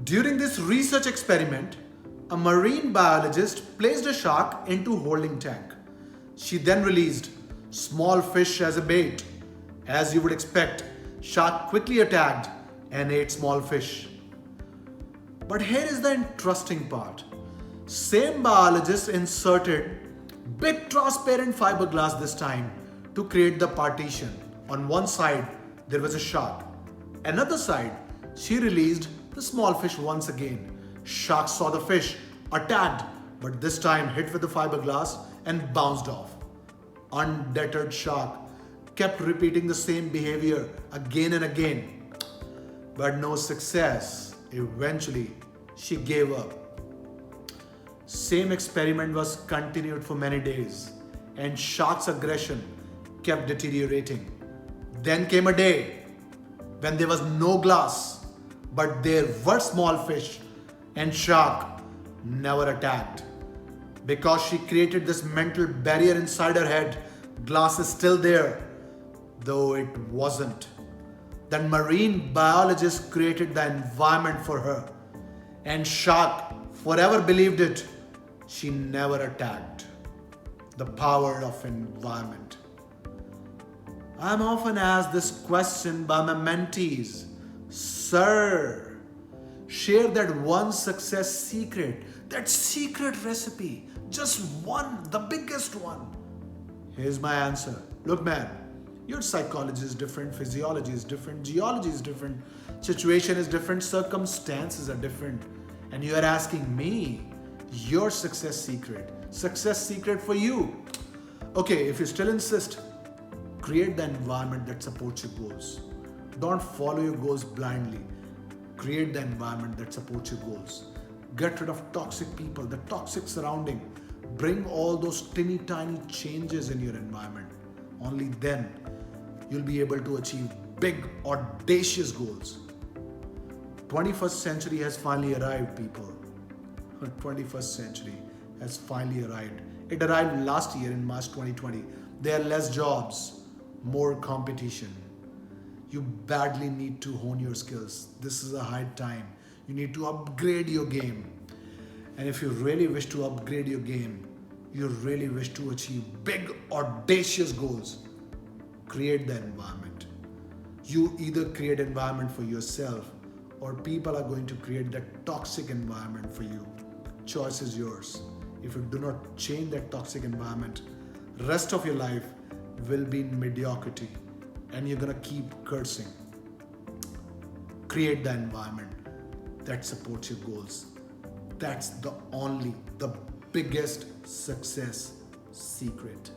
During this research experiment, a marine biologist placed a shark into holding tank. She then released small fish as a bait. As you would expect, shark quickly attacked and ate small fish. But here is the interesting part. Same biologist inserted big transparent fiberglass this time to create the partition. On one side, there was a shark. Another side, she released the small fish once again. Shark saw the fish, attacked, but this time hit with the fiberglass and bounced off. Undeterred shark kept repeating the same behavior again and again. But no success. Eventually, she gave up. Same experiment was continued for many days, and shark's aggression kept deteriorating. Then came a day when there was no glass, but there were small fish, and shark never attacked. Because she created this mental barrier inside her head, glass is still there, though it wasn't. Then marine biologist created the environment for her, and shark forever believed it. She never attacked. The power of environment. I'm often asked this question by my mentees. Sir, share that one success secret, that secret recipe, just one, the biggest one. Here's my answer. Look, man, your psychology is different, physiology is different, geology is different, situation is different, circumstances are different. And you are asking me your success secret for you. Okay, if you still insist, create the environment that supports your goals. Don't follow your goals blindly. Create the environment that supports your goals. Get rid of toxic people, the toxic surrounding. Bring all those teeny tiny changes in your environment. Only then you'll be able to achieve big, audacious goals. 21st century has finally arrived, people. 21st century has finally arrived. It arrived last year in March 2020. There are less jobs, more competition. You badly need to hone your skills. This is a high time. You need to upgrade your game. And if you really wish to upgrade your game, you really wish to achieve big, audacious goals, create the environment. You either create environment for yourself or people are going to create that toxic environment for you. Choice is yours. If you do not change that toxic environment, rest of your life will be in mediocrity and you're gonna keep cursing. Create the environment that supports your goals. That's the biggest success secret.